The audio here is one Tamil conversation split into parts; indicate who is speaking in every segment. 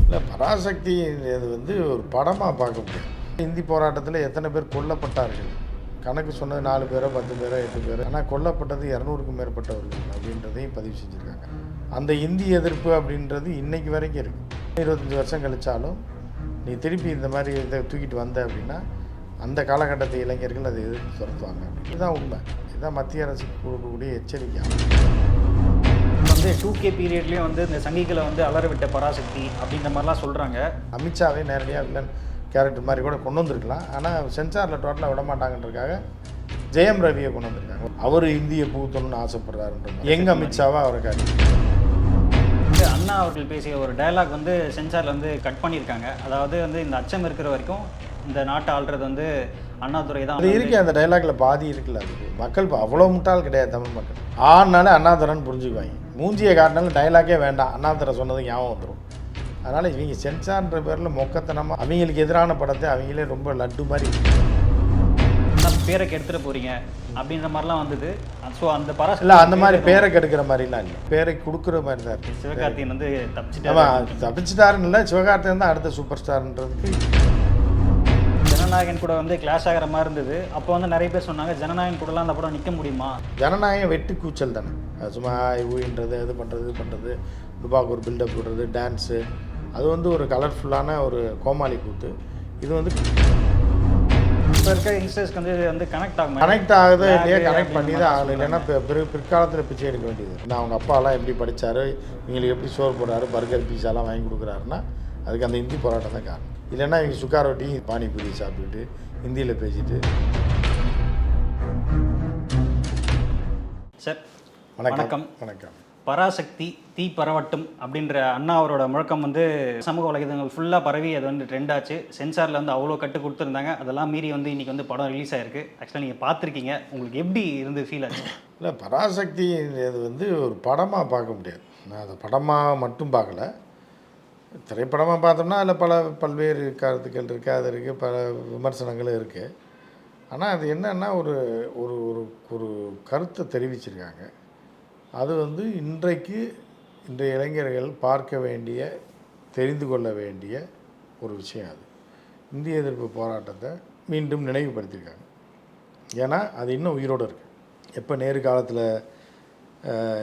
Speaker 1: இல்லை, பராசக்தி இது வந்து ஒரு படமாக பார்க்க முடியும். இந்தி போராட்டத்தில் எத்தனை பேர் கொல்லப்பட்டார்கள், கணக்கு சொன்னது 4 பேரோ 10 பேரோ 8 பேரோ, ஆனால் கொல்லப்பட்டது 200க்கும் மேற்பட்டவர்கள் அப்படின்றதையும் பதிவு செஞ்சுருக்காங்க. அந்த இந்தி எதிர்ப்பு அப்படின்றது இன்னைக்கு வரைக்கும் இருக்குது. 25 வருஷம் கழித்தாலும் நீ திருப்பி இந்த மாதிரி இதை தூக்கிட்டு வந்த அப்படின்னா அந்த காலகட்டத்து இளைஞர்கள் அதை எதிர்த்து துரத்துவாங்க. இதுதான் உண்மை. இதுதான் மத்திய அரசுக்கு கொடுக்கக்கூடிய எச்சரிக்கை.
Speaker 2: வந்து 2K பீரியட்லேயும் வந்து இந்த சங்கிகளை வந்து அலற விட்ட பராசக்தி அப்படின்ற மாதிரிலாம் சொல்கிறாங்க.
Speaker 1: அமித்ஷாவே நேரடியாக வில்லன் கேரக்டர் மாதிரி கூட கொண்டு வந்திருக்கலாம். ஆனால் சென்சாரில் டோட்டலாக விட மாட்டாங்கன்றதுக்காக ஜெயம் ரவியை கொண்டு வந்திருக்காங்க. அவர் இந்தியை புகுத்தணும்னு ஆசைப்படுறாருன்ற எங்கள் அமித்ஷாவா அவரை காட்டி
Speaker 2: அண்ணா அவர்கள் பேசிய ஒரு டயலாக் வந்து சென்சாரில் வந்து கட் பண்ணியிருக்காங்க. அதாவது வந்து இந்த அச்சம் இருக்கிற வரைக்கும் இந்த நாட்டை ஆள்றது வந்து அண்ணாதுரை தான்.
Speaker 1: அது இருக்கு, அந்த டைலாக்ல பாதி இருக்குல்ல. அது மக்கள் அவ்வளோ முட்டாள் கிடையாது. தமிழ் மக்கள் ஆனாலே அண்ணாதுரைன்னு புரிஞ்சுக்குவாங்க. மூஞ்சியை காட்டினாலும் டைலாக்கே வேண்டாம், அண்ணாதுரை சொன்னது ஞாபகம் வந்துடும். அதனால் இவங்க சென்சார்ன்ற பேரில் மொக்கத்தனமாக அவங்களுக்கு எதிரான படத்தை அவங்களே ரொம்ப லட்டு மாதிரி
Speaker 2: பேரை கெடுத்துட போறீங்க அப்படின்ற மாதிரிலாம் வந்தது. ஸோ அந்த பராசக்தி
Speaker 1: இல்லை, அந்த மாதிரி பேரை கெடுக்கிற மாதிரிலாம் இல்லை, பேரை கொடுக்குற மாதிரி தான் இருக்குது.
Speaker 2: சிவகார்த்திகேயன் வந்து
Speaker 1: தப்பிச்சிட்டாருன்னு இல்லை, சிவகார்த்திகேயன் தான் அடுத்த சூப்பர் ஸ்டார்ன்றதுக்கு.
Speaker 2: ஜனநாயகன் கூட வந்து கிளாஷ் ஆகிற மாதிரி இருந்தது. அப்போ வந்து நிறைய பேர் சொன்னாங்க ஜனநாயகன் கூடலாம் அந்த படம் நிற்க முடியுமா.
Speaker 1: ஜனநாயகம் வெட்டு கூச்சல் தானே. சும்மா ஊயின்றது, இது பண்ணுறது துபாக்கு ஒரு பில்டப் விடுறது, டான்ஸு, அது வந்து ஒரு கலர்ஃபுல்லான ஒரு கோமாளி கூத்து. இது வந்து
Speaker 2: இப்போ இருக்க யங்ஸ்டர்ஸ்க்கு வந்து இது வந்து கனெக்ட்
Speaker 1: ஆகுது இல்லையா, கனெக்ட் பண்ணி தான் ஆகணும். இல்லைன்னா பிற்காலத்தில் பிச்சை எடுக்க வேண்டியது. நான் அவங்க அப்பாலாம் எப்படி படித்தார், இவங்களுக்கு எப்படி சோறு போடுறாரு, பர்கர் பீஸாலாம் வாங்கி கொடுக்குறாருன்னா அதுக்கு அந்த இந்தி போராட்டம் தான் காரணம். இல்லைன்னா இவங்க சுக்கா ரொட்டி பானிபூரி சாப்பிட்டுட்டு ஹிந்தியில் பேசிட்டு.
Speaker 2: சார்
Speaker 1: வணக்கம். வணக்கம்.
Speaker 2: பராசக்தி தீ பரவட்டும் அப்படின்ற அண்ணா அவரோட முழக்கம் வந்து சமூக வலைதளங்கள் ஃபுல்லாக பரவி அது வந்து ட்ரெண்ட் ஆச்சு. சென்சாரில் வந்து அவ்வளோ கட்டு கொடுத்துருந்தாங்க. அதெல்லாம் மீறி வந்து இன்றைக்கி வந்து படம் ரிலீஸ் ஆகிருக்கு. ஆக்சுவலாக நீங்கள் பார்த்துருக்கீங்க, உங்களுக்கு எப்படி இருந்து ஃபீல் ஆச்சு?
Speaker 1: இல்லை, பராசக்தி இது வந்து ஒரு படமாக பார்க்க முடியாது. நான் அதை படமாக மட்டும் பார்க்கல, திரைப்படமாக பார்த்தோம்னா அதில் பல்வேறு கருத்துக்கள் இருக்குது, அது இருக்குது, பல விமர்சனங்களும் இருக்குது. ஆனால் அது என்னன்னா ஒரு ஒரு ஒரு கருத்தை தெரிவிச்சிருக்காங்க. அது வந்து இன்றைய இளைஞர்கள் பார்க்க வேண்டிய, தெரிந்து கொள்ள வேண்டிய ஒரு விஷயம். அது இந்திய எதிர்ப்பு போராட்டத்தை மீண்டும் நினைவுபடுத்தியிருக்காங்க. ஏன்னா அது இன்னும் உயிரோடு இருக்குது. எப்போ நேரு காலத்தில்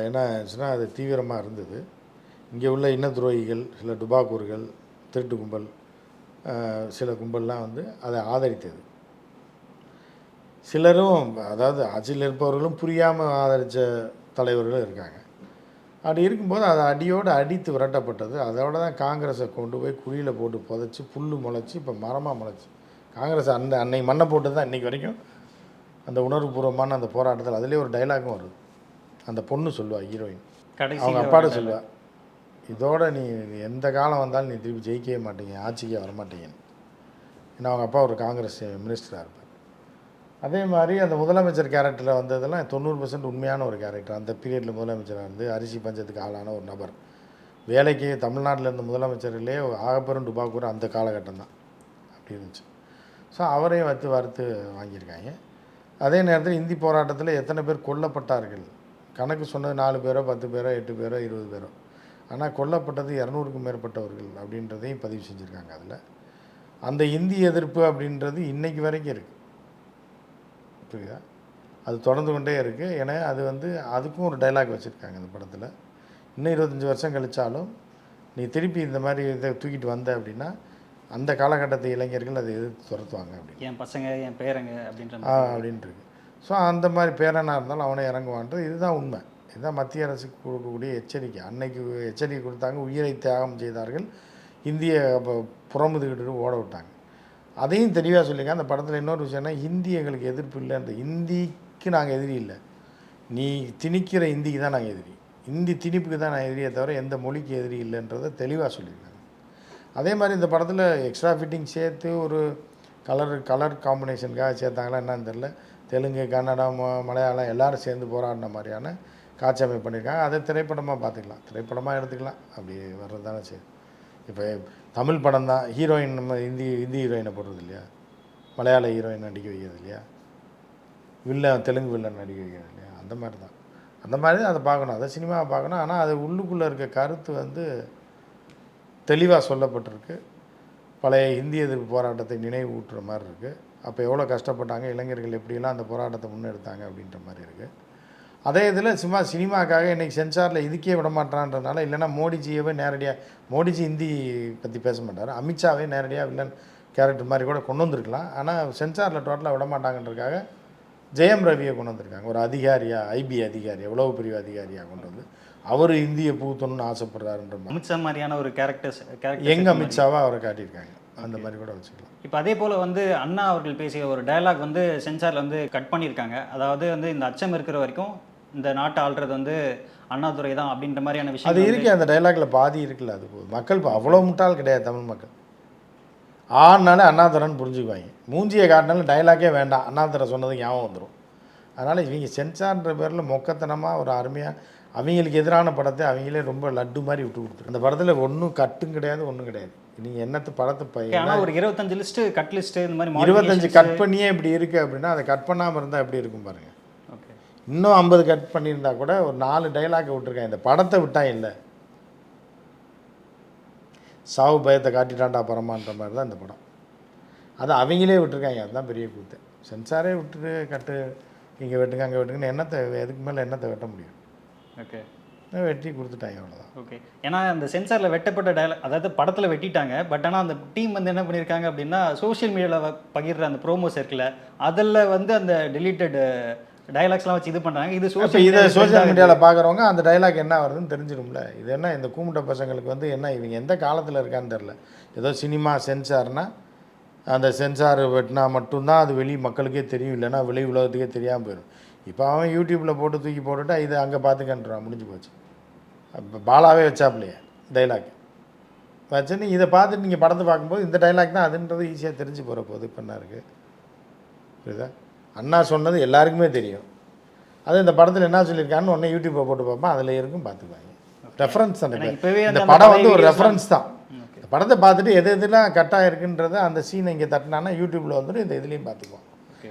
Speaker 1: என்ன ஆச்சுன்னா அது தீவிரமாக இருந்தது. இங்கே உள்ள இன துரோகிகள், சில டுபாக்கூர்கள், திருட்டு கும்பல், சில கும்பல்லாம் வந்து அதை ஆதரித்தது. சிலரும், அதாவது ஆட்சியில் இருப்பவர்களும் புரியாமல் ஆதரித்த தலைவர்களும் இருக்காங்க. அப்படி இருக்கும்போது அதை அடியோடு அடித்து விரட்டப்பட்டது. அதோட தான் காங்கிரஸை கொண்டு போய் குழியில் போட்டு புதைச்சி புல் முளைச்சி இப்போ மரமாக முளைச்சி காங்கிரஸ் அன்னைக்கு மண்ணை போட்டு தான் இன்றைக்கி வரைக்கும் அந்த உணர்வுபூர்வமான அந்த போராட்டத்தில். அதுலேயே ஒரு டைலாகும் வருது. அந்த பொண்ணு சொல்லுவாள், ஹீரோயின், அவங்க அப்பாட்ட சொல்லுவாள், இதோட நீ எந்த காலம் வந்தாலும் நீ திருப்பி ஜெயிக்கவே மாட்டீங்க, ஆட்சிக்கே வரமாட்டீங்கன்னு. ஏன்னா அவங்க அப்பா ஒரு காங்கிரஸ் மினிஸ்டராக இருப்பார். அதே மாதிரி அந்த முதலமைச்சர் கேரக்டரில் வந்ததெல்லாம் 90% உண்மையான ஒரு கேரக்டர். அந்த பீரியடில் முதலமைச்சராக இருந்து அரிசி பஞ்சத்துக்கு ஆளான ஒரு நபர். வேலைக்கு தமிழ்நாட்டில் இருந்த முதலமைச்சர்லேயே ஆகப்பெரும் டுபாக்கூர் அந்த காலகட்டம் தான் அப்படி இருந்துச்சு. ஸோ அவரையும் வறுத்து வாங்கியிருக்காங்க. அதே நேரத்தில் இந்தி போராட்டத்தில் எத்தனை பேர் கொல்லப்பட்டார்கள், கணக்கு சொன்னது 4 பேரோ 10 பேரோ 8 பேரோ 20 பேரோ, ஆனால் கொல்லப்பட்டது 200க்கும் மேற்பட்டவர்கள் அப்படின்றதையும் பதிவு செஞ்சுருக்காங்க. அதில் அந்த இந்தி எதிர்ப்பு அப்படின்றது இன்றைக்கு வரைக்கும் இருக்குது, புரியுதா? அது தொடர்ந்து கொண்டே இருக்குது. ஏன்னா அது வந்து அதுக்கும் ஒரு டைலாக் வச்சுருக்காங்க இந்த படத்தில். இன்னும் 25 வருஷம் கழித்தாலும் நீ திருப்பி இந்த மாதிரி இதை தூக்கிட்டு வந்த அப்படின்னா அந்த காலகட்டத்து இளைஞர்கள் அதை எதிர்த்து துரத்துவாங்க. அப்படின்னு
Speaker 2: என் பசங்க, என் பேரங்க
Speaker 1: அப்படின்ட்டுருக்கு. ஸோ அந்த மாதிரி பேரனாக இருந்தாலும் அவனே இறங்குவான்றது இதுதான் உண்மை. இதுதான் மத்திய அரசுக்கு கொடுக்கக்கூடிய எச்சரிக்கை. அன்னைக்கு எச்சரிக்கை கொடுத்தாங்க, உயிரை தியாகம் செய்தார்கள், இந்திய புறமுதுகிட்டு ஓட விட்டாங்க. அதையும் தெளிவாக சொல்லிங்க. அந்த படத்தில் இன்னொரு விஷயம்னா, ஹிந்தி எங்களுக்கு எதிர்ப்பு இல்லைன்ற, இந்திக்கு நாங்கள் எதிரி இல்லை, நீ திணிக்கிற இந்திக்கு தான் நாங்கள் எதிரி, இந்தி திணிப்புக்கு தான் நான் எதிரியே தவிர எந்த மொழிக்கு எதிரி இல்லைன்றதை தெளிவாக சொல்லியிருக்காங்க. அதே மாதிரி இந்த படத்தில் எக்ஸ்ட்ரா ஃபிட்டிங் சேர்த்து ஒரு கலர் காம்பினேஷனுக்காக சேர்த்தாங்களா என்னன்னு தெரில. தெலுங்கு, கன்னடம், மலையாளம் எல்லோரும் சேர்ந்து போராடின மாதிரியான காட்சி அமைப்பு பண்ணியிருக்காங்க. அதை திரைப்படமாக பார்த்துக்கலாம், திரைப்படமாக எடுத்துக்கலாம், அப்படி வர்றது தானே சரி. இப்போ தமிழ் படம் தான், ஹீரோயின் நம்ம ஹிந்தி ஹீரோயினை போடுறது இல்லையா, மலையாள ஹீரோயின் நடிக்க வைக்கிறது இல்லையா, வில்லன் தெலுங்கு வில்லன் நடிக்க வைக்கிறது இல்லையா, அந்த மாதிரி தான். அந்த மாதிரி தான் அதை பார்க்கணும், அதை சினிமாவை பார்க்கணும். ஆனால் அது உள்ளுக்குள்ளே இருக்க கருத்து வந்து தெளிவாக சொல்லப்பட்டிருக்கு. பழைய இந்திய எதிர்ப்பு போராட்டத்தை நினைவு ஊட்டுற மாதிரி இருக்குது. அப்போ எவ்வளோ கஷ்டப்பட்டாங்க, இளைஞர்கள் எப்படியெல்லாம் அந்த போராட்டத்தை முன்னெடுத்தாங்க அப்படின்ற மாதிரி இருக்குது. அதே இதில் சும்மா சினிமாக்காக இன்றைக்கி சென்சாரில் இதுக்கே விட மாட்டான்றதுனால, இல்லைனா மோடிஜியவே நேரடியாக, மோடிஜி ஹிந்தி பற்றி பேச மாட்டார், அமித்ஷாவே நேரடியாக வில்லன் கேரக்டர் மாதிரி கூட கொண்டு வந்திருக்கலாம். ஆனால் சென்சாரில் டோட்டலாக விட மாட்டாங்கன்றதுக்காக ஜெயம் ரவியை கொண்டு வந்திருக்காங்க. ஒரு அதிகாரியாக, ஐபி அதிகாரி, எவ்வளோ பெரிய அதிகாரியாக கொண்டு வந்து அவர் இந்தியை பூத்தணும்னு ஆசைப்படுறாருன்ற மாதிரி
Speaker 2: அமித்ஷா மாதிரியான ஒரு கேரக்டர்ஸ்
Speaker 1: எங்கள் அமித்ஷாவாக அவரை காட்டியிருக்காங்க. அந்த மாதிரி கூட வச்சுக்கலாம்.
Speaker 2: இப்போ அதே போல் வந்து அண்ணா அவர்கள் பேசிய ஒரு டயலாக் வந்து சென்சாரில் வந்து கட் பண்ணியிருக்காங்க. அதாவது வந்து இந்த அச்சம் இருக்கிற வரைக்கும் இந்த நாட்டை ஆள்றது வந்து அண்ணாதுரை தான் அப்படின்ற மாதிரியான விஷயம்
Speaker 1: அது இருக்கு. அந்த டைலாகில் பாதி இருக்குல்ல, அது போதும். மக்கள் இப்போ அவ்வளோ முட்டாள் கிடையாது தமிழ் மக்கள். ஆனாலே அண்ணாதுரைன்னு புரிஞ்சுக்குவாங்க. மூஞ்சியை காட்டினாலும் டைலாக்கே வேண்டாம், அண்ணாதுரை சொன்னது ஞாபகம் வந்துடும். அதனால் இவங்க சென்சார்ன்ற பேரில் மொக்கத்தனமாக ஒரு அருமையாக அவங்களுக்கு எதிரான படத்தை அவங்களே ரொம்ப லட்டு மாதிரி விட்டு கொடுத்துரு. அந்த படத்தில் ஒன்றும் கட்டும் கிடையாது, ஒன்றும் கிடையாது. நீங்கள் என்னத்து படத்தை
Speaker 2: ஆனால் ஒரு 25 லிஸ்ட்டு கட் லிஸ்ட்டு இந்த மாதிரி
Speaker 1: 25 கட் பண்ணியே இப்படி இருக்குது அப்படின்னா அதை கட் பண்ணாமல் இருந்தால் எப்படி இருக்கும் பாருங்கள்.
Speaker 2: ஓகே,
Speaker 1: இன்னும் 50 கட் பண்ணியிருந்தா கூட ஒரு 4 டைலாக்கை விட்டுருக்கேன். இந்த படத்தை விட்டா இல்லை, சாவு பயத்தை காட்டிட்டாண்டா பரமான்ற மாதிரி தான் இந்த படம். அதை அவங்களே விட்டுருக்காங்க. அதுதான் பெரிய கூத்து. சென்சாரே விட்டுட்டு கட்டு இங்கே வெட்டுங்க அங்கே வெட்டுங்கன்னு என்னத்தை, எதுக்கு மேலே என்னத்தை வெட்ட முடியும்?
Speaker 2: ஓகே,
Speaker 1: வெட்டி கொடுத்துட்டாங்க, அவ்வளோதான்.
Speaker 2: ஓகே. ஏன்னா அந்த சென்சாரில் வெட்டப்பட்ட டைலாக், அதாவது படத்தில் வெட்டிட்டாங்க. பட் ஆனால் அந்த டீம் வந்து என்ன பண்ணியிருக்காங்க அப்படின்னா, சோஷியல் மீடியாவில் பகிர்ற அந்த ப்ரோமோஸ் இருக்குல்ல, அதில் வந்து அந்த டெலிட்டட் டைலாக்ஸ்லாம் வச்சு இது பண்ணுறாங்க. இது
Speaker 1: இதை சோஷியல் மீடியாவில் பார்க்குறவங்க அந்த டைலாக் என்ன வருதுன்னு தெரிஞ்சிடும்ல. இது என்ன இந்த கூமுட்ட பசங்களுக்கு வந்து என்ன, இவங்க எந்த காலத்தில் இருக்கான்னு தெரில. ஏதோ சினிமா சென்சார்னா அந்த சென்சார் வெட்டினா மட்டும்தான் அது வெளி மக்களுக்கே தெரியும், இல்லைன்னா வெளி உலகத்துக்கே தெரியாமல் போயிடும். இப்போ அவன் யூடியூப்பில் போட்டு தூக்கி போட்டுட்டா இது அங்கே பார்த்துக்கன்றான், முடிஞ்சு போச்சு. இப்போ பாலாவே வச்சாப்லையே டைலாக் வச்சுன்னு இதை பார்த்துட்டு நீங்கள் படத்தை பார்க்கும்போது இந்த டைலாக் தான் அதுன்றது ஈஸியாக தெரிஞ்சு போகிற போது. இப்போ என்ன இருக்குது புரியுதா? அண்ணா சொன்னது எல்லாருக்குமே தெரியும். அது இந்த படத்தில் என்ன சொல்லியிருக்கான்னு உடனே யூடியூப்பை போட்டு பார்ப்பேன், அதில் இருக்கும், பார்த்துக்குவாங்க. ரெஃபரன்ஸ் தான். இந்த படம் வந்து ஒரு ரெஃபரன்ஸ் தான். இந்த படத்தை பார்த்துட்டு எது எதுலாம் கட்டாக இருக்குன்றத அந்த சீனை இங்கே தட்டினான்னா யூடியூப்பில் வந்துட்டு இந்த இதுலேயும் பார்த்துக்குவோம்.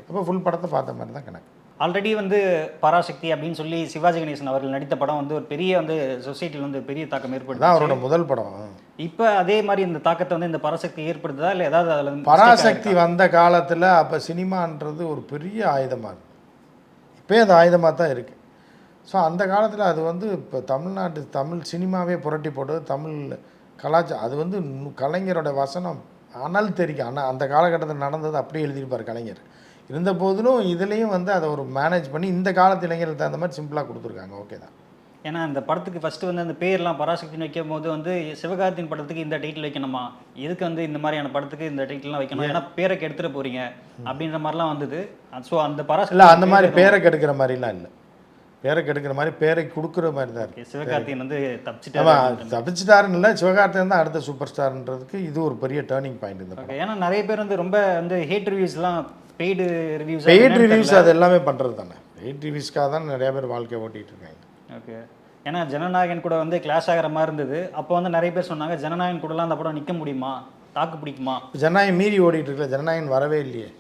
Speaker 1: அப்போ ஃபுல் படத்தை பார்த்த மாதிரி தான் கணக்கு.
Speaker 2: ஆல்ரெடி வந்து பராசக்தி அப்படின்னு சொல்லி சிவாஜி கணேசன் அவர்கள் நடித்த படம் வந்து ஒரு பெரிய வந்து சொசைட்டியில் வந்து பெரிய தாக்கம் ஏற்படுது.
Speaker 1: அவரோட முதல் படம்.
Speaker 2: இப்போ அதே மாதிரி இந்த தாக்கத்தை வந்து இந்த பராசக்தி ஏற்படுத்துதா இல்லை ஏதாவது அதில்
Speaker 1: பராசக்தி வந்த காலத்தில் அப்போ சினிமான்றது ஒரு பெரிய ஆயுதமாக இருக்குது. இப்போயே அது ஆயுதமாக தான் இருக்குது. ஸோ அந்த காலத்தில் அது வந்து இப்போ தமிழ்நாட்டு தமிழ் சினிமாவே புரட்டி போட்டது, தமிழ் கலாச்சாரம். அது வந்து கலைஞரோட வசனம் ஆனால் தெரியும். ஆனால் அந்த காலகட்டத்தில் நடந்தது அப்படியே எழுதியிருப்பார் கலைஞர். இருந்த போதிலும் இதுலேயும் வந்து அதை ஒரு மேனேஜ் பண்ணி இந்த காலத்து இளைஞர்களுக்கு தகுந்த மாதிரி சிம்பிளாக கொடுத்துருக்காங்க. ஓகே தான்.
Speaker 2: ஏன்னா இந்த படத்துக்கு ஃபஸ்ட்டு வந்து அந்த பேர்லாம் பராசக்தின்னு வைக்கும் போது வந்து சிவகார்த்தியின் படத்துக்கு இந்த டைட்டில் வைக்கணுமா, எதுக்கு வந்து இந்த மாதிரியான படத்துக்கு இந்த டைட்டில்லாம் வைக்கணும், ஏன்னா பேரை கெடுத்துட போகிறீங்க அப்படின்ற மாதிரிலாம் வந்தது. ஸோ அந்த பராசக்தி
Speaker 1: இல்லை, அந்த மாதிரி பேரை கெடுக்கிற மாதிரிலாம் இல்லை. பேரை கெடுக்கிற மாதிரி பேரை கொடுக்குற மாதிரி தான் இருக்குது.
Speaker 2: சிவகார்த்தியன் வந்து
Speaker 1: தப்பிச்சிட்டாருன்னு இல்லை, சிவகார்த்தியன் தான் அடுத்த சூப்பர் ஸ்டார்ன்றதுக்கு இது ஒரு பெரிய டேர்னிங் பாயிண்ட் இந்த படம்.
Speaker 2: ஏன்னா நிறைய பேர் வந்து ரொம்ப வந்து ஹேட் ரிவ்யூஸ்லாம், பெய்டு
Speaker 1: ரிவ்யூஸ் அது எல்லாமே பண்ணுறது தானே. பெய்ட் ரிவ்யூஸ்க்காக தான் நிறைய பேர் வாழ்க்கையை ஓட்டிகிட்டு இருக்காங்க.
Speaker 2: ஓகே. ஏன்னா ஜனநாயகன் கூட வந்து கிளாஷ் ஆகிற மாதிரி இருந்தது. அப்போ வந்து நிறைய பேர் சொன்னாங்க ஜனநாயகன் கூடலாம் அந்த படம் நிற்க முடியுமா, தாக்கு பிடிக்குமா.
Speaker 1: ஜனநாயகம் மீறி ஓடிட்டு இருக்கல, ஜனநாயகன் வரவே இல்லையே.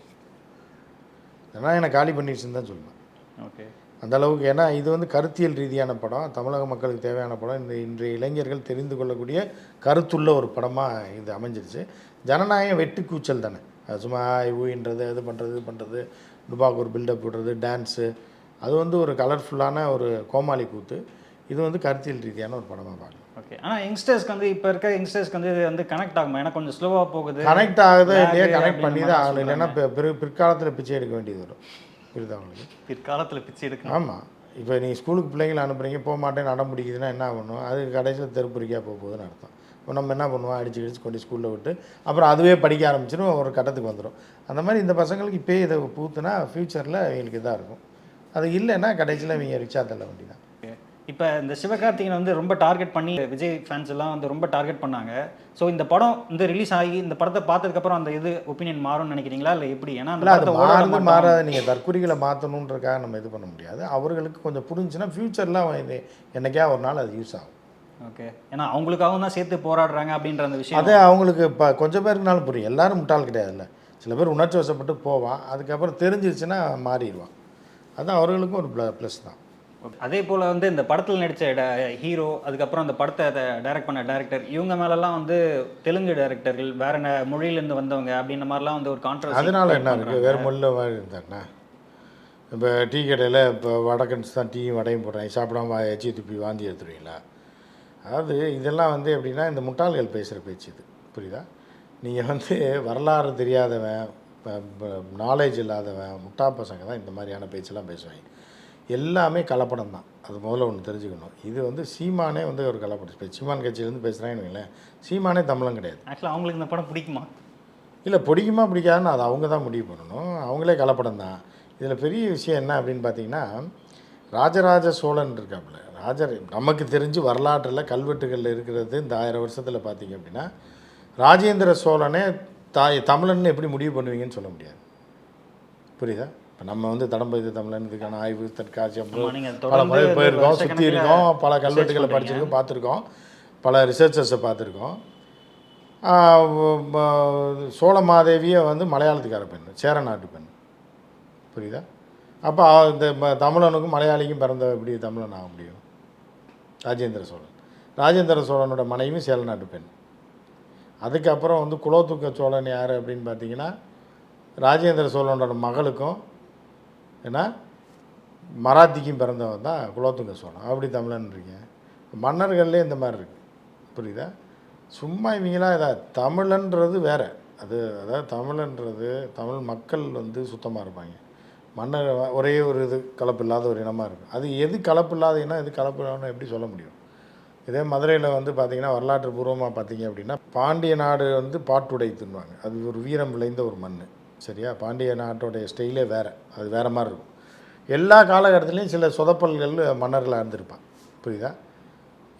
Speaker 1: ஜனநாயகனை காலி பண்ணிடுச்சுன்னு தான் சொல்லுவேன்.
Speaker 2: ஓகே,
Speaker 1: அந்த அளவுக்கு. ஏன்னா இது வந்து கருத்தியல் ரீதியான படம், தமிழக மக்களுக்கு தேவையான படம், இன்றைய இளைஞர்கள் தெரிந்து கொள்ளக்கூடிய கருத்துள்ள ஒரு படமாக இது அமைஞ்சிருச்சு. ஜனநாயகம் வெட்டு கூச்சல் தானே. அது சும்மா ஊயின்றது, இது பண்ணுறது டுபாக்கு ஒரு பில்டப் விடுறது, டான்ஸு, அது வந்து ஒரு கலர்ஃபுல்லான ஒரு கோமாளி கூத்து. இது வந்து கருத்தியல் ரீதியான ஒரு படமாக பார்க்கலாம்.
Speaker 2: ஓகே. ஆனால் யங்ஸ்டர்ஸ்க்கு வந்து இப்போ இருக்க யங்ஸ்டர்ஸ்க்கு வந்து இது வந்து கனெக்ட் ஆகுமா? ஏன்னா கொஞ்சம் ஸ்லோவாக போகுது.
Speaker 1: கனெக்ட் ஆகுது இல்லையா? கனெக்ட் பண்ணி தான் ஆகணும், இல்லைன்னா பிற்காலத்தில் பிச்சை எடுக்க வேண்டியது வரும். புரியுதா உங்களுக்கு?
Speaker 2: பிற்காலத்தில் பிச்சை எடுக்கணும்.
Speaker 1: ஆமாம். இப்போ நீங்கள் ஸ்கூலுக்கு பிள்ளைங்களை அனுப்புறீங்க, போக மாட்டேன்னு அடம் பிடிக்குதுன்னா என்ன பண்ணுவோம்? அது கடைசியில் தெருப்புரிக்காக போகுதுன்னு அர்த்தம். இப்போ நம்ம என்ன பண்ணுவோம்? அடிச்சு கொண்டு ஸ்கூலில் விட்டு அப்புறம் அதுவே படிக்க ஆரம்பிச்சிடும், ஒரு கட்டத்துக்கு வந்துடும். அந்த மாதிரி இந்த பசங்களுக்கு இப்போயே இதை பூத்துனா ஃப்யூச்சரில் இவங்களுக்கு இதாக இருக்கும். அது இல்லைன்னா கடைசியில் இவங்க ரிக்ஷா தள்ள வேண்டி தான்.
Speaker 2: இப்போ இந்த சிவகார்த்திகேயன் வந்து ரொம்ப டார்கெட் பண்ணி விஜய் ஃபேன்ஸ் எல்லாம் வந்து ரொம்ப டார்கெட் பண்ணாங்க. ஸோ இந்த படம் வந்து ரிலீஸ் ஆகி இந்த படத்தை பார்த்ததுக்கப்புறம் அந்த இது ஒப்பீனியன் மாறும்னு நினைக்கிறீங்களா இல்லை எப்படி? ஏன்னா
Speaker 1: அது மாறாத, நீங்கள் தற்குறிகளை மாற்றணுன்றக்காக நம்ம இது பண்ண முடியாது. அவர்களுக்கு கொஞ்சம் புரிஞ்சுன்னா ஃப்யூச்சரில் என்னைக்கா ஒரு நாள் அது யூஸ் ஆகும்.
Speaker 2: ஓகே. ஏன்னா அவங்களுக்காகவும் தான் சேர்த்து போராடுறாங்க அப்படின்ற அந்த விஷயம்.
Speaker 1: அதே அவங்களுக்கு இப்போ கொஞ்சம் பேருக்குனாலும் புரியும். எல்லாரும் முட்டாள் கிடையாதுல்ல. சில பேர் உணர்ச்சி வசப்பட்டு போவான், அதுக்கப்புறம் தெரிஞ்சிருச்சுன்னா மாறிடுவான். அதுதான் அவர்களுக்கும் ஒரு ப்ளஸ் தான்.
Speaker 2: அதே போல் வந்து இந்த படத்தில் நடித்த ஹீரோ, அதுக்கப்புறம் அந்த படத்தை டைரக்ட் பண்ண டைரக்டர், இவங்க மேலெல்லாம் வந்து தெலுங்கு டைரக்டர்கள் வேற மொழியிலேருந்து வந்தவங்க அப்படின்ற மாதிரிலாம் வந்து ஒரு கான்ட்ரவர்சி.
Speaker 1: அதனால் என்ன இருக்குது, வேறு மொழியில் மாதிரி இருந்தாருண்ணா. இப்போ டீ கடையில் இப்போ வடக்கன்ஸ் தான் டீயும் வடையும் போடுறாங்க, சாப்பிடாம எச்சி துப்பி வாந்தி எடுத்துருவீங்களா? அதாவது இதெல்லாம் வந்து எப்படின்னா இந்த முட்டாள்கள் பேசுகிற பேச்சு இது, புரியுதா? நீங்கள் வந்து வரலாறு தெரியாதவன், நாலேஜ் இல்லாதவன், முட்டா பசங்க தான் இந்த மாதிரியான பேச்செல்லாம் பேசுவாங்க. எல்லாமே கலப்படம் தான், அது முதல்ல ஒன்று தெரிஞ்சுக்கணும். இது வந்து சீமானே வந்து ஒரு கலப்படம். இப்போ சீமான் கட்சியிலேருந்து பேசுகிறாங்கன்னு வைங்களேன், சீமானே தமிழன் கிடையாது.
Speaker 2: ஆக்சுவலாக அவங்களுக்கு இந்த படம் பிடிக்குமா?
Speaker 1: இல்லை, பிடிக்குமா பிடிக்காதுன்னு அது அவங்க தான் முடிவு பண்ணணும். அவங்களே கலப்படம் தான். இதில் பெரிய விஷயம் என்ன அப்படின்னு பார்த்தீங்கன்னா, ராஜராஜ சோழன் இருக்காப்புல, நமக்கு தெரிஞ்சு வரலாற்றில் கல்வெட்டுகளில் இருக்கிறது இந்த 1000 வருஷத்தில் பார்த்தீங்க அப்படின்னா, ராஜேந்திர சோழனே தமிழன்னு எப்படி முடிவு பண்ணுவீங்கன்னு சொல்ல முடியாது, புரியுதா? இப்போ நம்ம வந்து தடம்பெய்த தமிழன் இதுக்கான ஆய்வு தற்காட்சி பல முறை போயிருக்கோம், சுற்றி இருக்கோம், பல கல்வெட்டுகளை படிச்சிருக்கோம், பார்த்துருக்கோம், பல ரிசர்ச்சர்ஸை பார்த்துருக்கோம். சோழ மாதேவியை வந்து மலையாளத்துக்கார பெண், சேர நாட்டு பெண், புரியுதா? அப்போ இந்த தமிழனுக்கும் மலையாளிக்கும் பிறந்த எப்படி தமிழன் ஆக முடியும்? ராஜேந்திர சோழனோட மனைவி சேர நாட்டு பெண். அதுக்கப்புறம் வந்து குலோத்துங்க சோழன் யார் அப்படின்னு பார்த்தீங்கன்னா, ராஜேந்திர சோழனோட மகளுக்கும் ஏன்னா மராத்திக்கும் பிறந்தவன் தான் குலோத்துங்க சோழன். அப்படி தமிழன் இருக்கீங்க. மன்னர்கள்லேயே இந்த மாதிரி இருக்குது, புரியுதா? சும்மா இவங்களாம் இதாக தமிழன்றது வேறு. அதாவது தமிழன்றது தமிழ் மக்கள் வந்து சுத்தமாக இருப்பாங்க. மன்னர் ஒரே ஒரு இது கலப்பு இல்லாத ஒரு இனமாக இருக்கும். அது எது கலப்பு இல்லாத இனம், எது கலப்பு இனம்னு எப்படி சொல்ல முடியும்? இதே மதுரையில் வந்து பார்த்திங்கன்னா வரலாற்று பூர்வமாக பார்த்தீங்க அப்படின்னா, பாண்டிய நாடு வந்து பாட்டுடை தின்னுவாங்க. அது ஒரு வீரம் விளைந்த ஒரு மண், சரியா? பாண்டிய நாட்டோடைய ஸ்டைலே வேறு, அது வேறு மாதிரி இருக்கும். எல்லா காலகட்டத்துலேயும் சில சொதப்பல்கள் மன்னர்களாக இருந்திருப்பான், புரியுதா?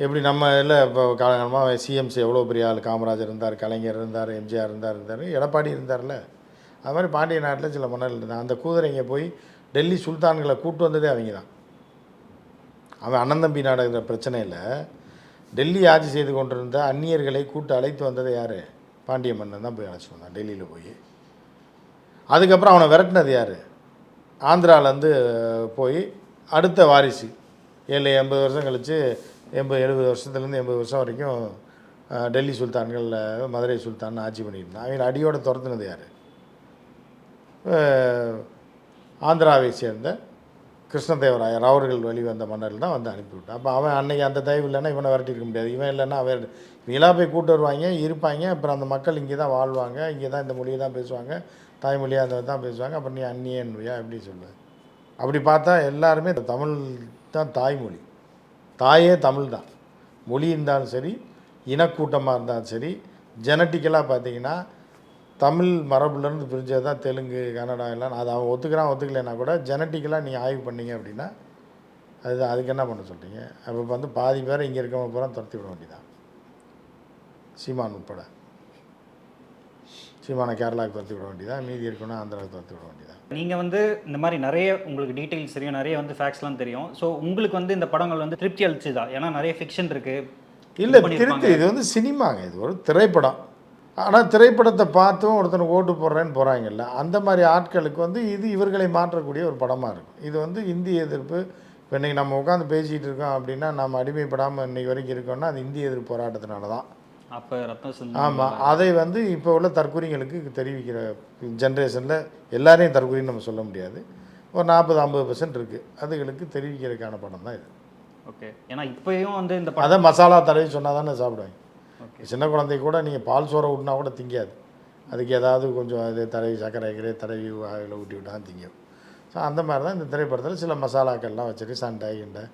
Speaker 1: எப்படி நம்ம இல்லை இப்போ காலகாலமாக சிஎம்சி எவ்வளோ பெரிய ஆள், காமராஜர் இருந்தார், கலைஞர் இருந்தார், எம்ஜிஆர் இருந்தார், எடப்பாடி இருந்தார்ல. அது மாதிரி பாண்டிய நாட்டில் சில மன்னர்கள் இருந்தாங்க. அந்த கூதரைங்க போய் டெல்லி சுல்தான்களை கூட்டு வந்ததே அவங்க தான். அவன் அண்ணன் தம்பி நாடுகிற பிரச்சனையில் டெல்லி ஆட்சி செய்து கொண்டிருந்த அந்நியர்களை கூட்டு அழைத்து வந்தது யார்? பாண்டிய மன்னன் தான் போய் அழைச்சி வந்தான் டெல்லியில் போய். அதுக்கப்புறம் அவனை விரட்டினது யார்? ஆந்திராவிலேருந்து போய் அடுத்த வாரிசு 70 வருஷம் கழித்து 70 வருஷத்துலேருந்து 80 வருஷம் வரைக்கும் டெல்லி சுல்தான்கள் மதுரை சுல்தான் ஆட்சி பண்ணியிருந்தான். அவங்களை அடியோடு துரத்துனது யார்? ஆந்திராவை சேர்ந்த கிருஷ்ணதேவராயர் அவர்கள் வெளிவந்த மன்னர்கள் தான் வந்து அனுப்பிவிட்டான். அப்போ அவன் அன்னைக்கு அந்த தயவு இல்லைன்னா இவனை விரட்டியிருக்க முடியாது. இவன் இல்லைன்னா அவன் இவங்களாம் போய் கூட்டு வருவாங்க, இருப்பாங்க. அப்புறம் அந்த மக்கள் இங்கே தான் வாழ்வாங்க, இங்கே தான் இந்த மொழியை தான் பேசுவாங்க, தாய்மொழியாக அந்த தான் பேசுவாங்க. அப்புறம் நீ அந்நியன்மையா எப்படி சொல்லுவேன்? அப்படி பார்த்தா எல்லாருமே தமிழ் தான் தாய்மொழி. தாயே தமிழ் தான். மொழி இருந்தாலும் சரி, இனக்கூட்டமாக இருந்தாலும் சரி, ஜெனட்டிக்கலாக பார்த்தீங்கன்னா தமிழ் மரபுலேருந்து பிரிஞ்சது தான் தெலுங்கு, கன்னடா எல்லாம். அது அவன் ஒத்துக்கலைன்னா கூட ஜெனட்டிக்கலாக நீங்கள் ஆய்வு பண்ணீங்க அப்படின்னா அதுக்கு என்ன பண்ண சொல்கிறீங்க? அப்போ வந்து பாதி பேரை இங்கே இருக்கவங்க பூரா துரத்தி விட வேண்டியதான். சீமான் உட்பட சீமானை கேரளாவுக்கு துரத்தி விட வேண்டியதான், மீதி இருக்கணும் ஆந்திராவுக்கு துரத்தி விட வேண்டியதான்.
Speaker 2: நீங்கள் வந்து இந்த மாதிரி நிறைய உங்களுக்கு டீட்டெயில்ஸ் தெரியும், நிறைய வந்து ஃபேக்ட்ஸ்லாம் தெரியும். ஸோ உங்களுக்கு வந்து இந்த படங்கள் வந்து திருப்தி அளிச்சுதா? ஏன்னா நிறைய ஃபிக்ஷன் இருக்குது.
Speaker 1: இல்லை திருப்தி, இது வந்து சினிமாங்க, இது ஒரு திரைப்படம். ஆனால் திரைப்படத்தை பார்த்தும் ஒருத்தனுக்கு ஓட்டு போடுறேன்னு போகிறாங்கல்ல, அந்த மாதிரி ஆட்களுக்கு வந்து இது இவர்களை மாற்றக்கூடிய ஒரு படமாக இருக்கும். இது வந்து இந்திய எதிர்ப்பு. இப்போ இன்றைக்கி நம்ம உட்காந்து பேசிகிட்டு இருக்கோம் அப்படின்னா, நம்ம அடிமைப்படாமல் இன்றைக்கி வரைக்கும் இருக்கோம்னா அது இந்திய எதிர்ப்பு போராட்டத்தினால தான்.
Speaker 2: அப்போ ரத்னம்,
Speaker 1: ஆமாம், அதை வந்து இப்போ உள்ள தற்கொலைகளுக்கு தெரிவிக்கிற ஜென்ரேஷனில் எல்லாரையும் தற்கொலைன்னு நம்ம சொல்ல முடியாது, ஒரு 40-50% இருக்குது, அதுகளுக்கு தெரிவிக்கிறதுக்கான படம் தான் இது.
Speaker 2: ஓகே. ஏன்னா இப்போயும் வந்து இந்த
Speaker 1: அதை மசாலா தடவி சொன்னால் தானே சாப்பிடுவாங்க. சின்ன குழந்தை கூட நீங்கள் பால் சோறை ஊட்டினா கூட திங்காது, அதுக்கு ஏதாவது கொஞ்சம் அது தடவி சர்க்கரை தடவி ஆயில் ஊட்டி விட்டா தான் திங்கும். ஸோ அந்த மாதிரி தான் இந்த திரைப்படத்தில் சில மசாலாக்கள்லாம் வச்சுட்டு சண்டை கிண்டை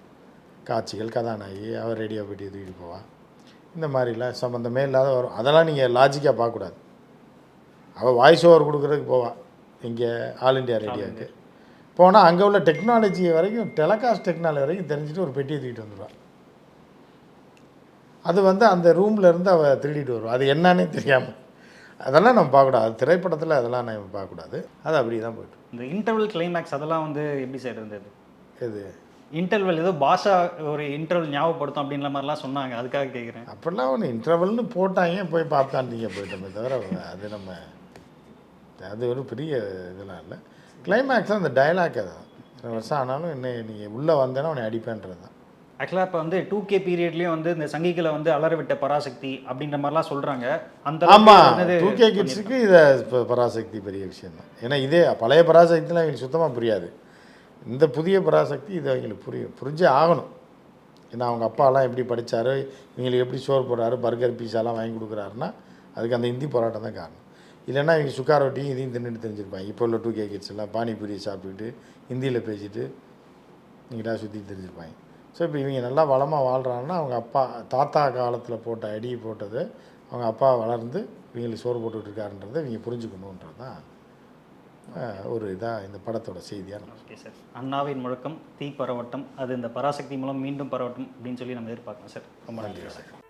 Speaker 1: காட்சிகள், கதாநாயகி அவர் ரேடியோ பெட்டி தூக்கிட்டு போவா, இந்த மாதிரிலாம் சம்மந்தமே இல்லாத வரும். அதெல்லாம் நீங்கள் லாஜிக்காக பார்க்கக்கூடாது. அவள் வாய்ஸ் ஓவர் கொடுக்குறதுக்கு போவாள் இங்கே ஆல் இண்டியா ரேடியோவுக்கு போனால், அங்கே உள்ள டெக்னாலஜி வரைக்கும், டெலகாஸ்ட் டெக்னாலஜி வரைக்கும் தெரிஞ்சுட்டு ஒரு பெட்டியை தூக்கிட்டு வந்துடுவாள். அது வந்து அந்த ரூமில் இருந்து அவள் திருடிட்டு வருவாள், அது என்னன்னே தெரியாமல். அதெல்லாம் நம்ம பார்க்கக்கூடாது, அது திரைப்படத்தில் அதெல்லாம் நம்ம பார்க்கக்கூடாது. அது அப்படி தான் போய்ட்டு.
Speaker 2: இந்த இன்டர்வல் கிளைமேக்ஸ் அதெல்லாம் வந்து எப்படி சார் இருந்தது?
Speaker 1: எது
Speaker 2: இன்டர்வல் ஏதோ பாஷா ஒரு இன்டர்வல் ஞாபகப்படுத்தும் அப்படின்ற மாதிரிலாம் சொன்னாங்க, அதுக்காக கேட்குறேன்.
Speaker 1: அப்படிலாம் ஒன்று இன்டர்வல்னு போட்டாங்க, போய் பார்த்தாண்டிங்க போயிட்டோமே தவிர அது நம்ம அது ஒரு பெரிய இதெல்லாம் இல்லை. கிளைமேக்ஸ் அந்த டைலாக், அதான் எத்தனை வருஷம் ஆனாலும் என்ன நீங்கள் உள்ளே வந்தேன்னா உன்னை அடிப்பேன்றது தான்.
Speaker 2: ஆக்சுவலாக இப்போ வந்து 2K பீரியட்லேயும் வந்து இந்த சங்கிகளை வந்து அலற விட்ட பராசக்தி அப்படின்ற மாதிரிலாம் சொல்கிறாங்க. அந்த
Speaker 1: ஆமாம், 2K கிட்ஸுக்கு இதை இப்போ பராசக்தி பெரிய விஷயம் தான். ஏன்னா இதே பழைய பராசக்திலாம் அவங்களுக்கு சுத்தமாக புரியாது. இந்த புதிய பராசக்தி இது அவங்களுக்கு புரிஞ்சே ஆகணும். ஏன்னா அவங்க அப்பாலாம் எப்படி படித்தாரு, இவங்களுக்கு எப்படி சோறு போடுறாரு, பர்கர் பீஸாலாம் வாங்கி கொடுக்குறாருன்னா அதுக்கு அந்த இந்தி போராட்டம் தான் காரணம். இல்லைன்னா இவங்க சுக்கார ரொட்டியும் இதையும் தின்னுட்டு தெரிஞ்சிருப்பாங்க. இப்போ உள்ள 2K கிட்ஸ் எல்லாம் பானிபூரி சாப்பிட்டுட்டு ஹிந்தியில் பேசிட்டு நீங்களாக சுற்றி தெரிஞ்சிருப்பாங்க. ஸோ இப்போ இவங்க நல்லா வளமாக வாழ்கிறாங்கன்னா அவங்க அப்பா தாத்தா காலத்தில் போட்ட அடி போட்டது அவங்க அப்பா வளர்ந்து இவங்களுக்கு சோறு போட்டுட்ருக்காருன்றதை இவங்க புரிஞ்சுக்கணுன்றது தான் ஒரு இதாக இந்த படத்தோட செய்தியாக.
Speaker 2: ஓகே சார், அண்ணாவின் முழக்கம் தீ பரவட்டம், அது இந்த பராசக்தி மூலம் மீண்டும் பரவட்டும் அப்படின்னு சொல்லி நம்ம எதிர்பார்க்கலாம் சார். ரொம்ப நன்றி சார்.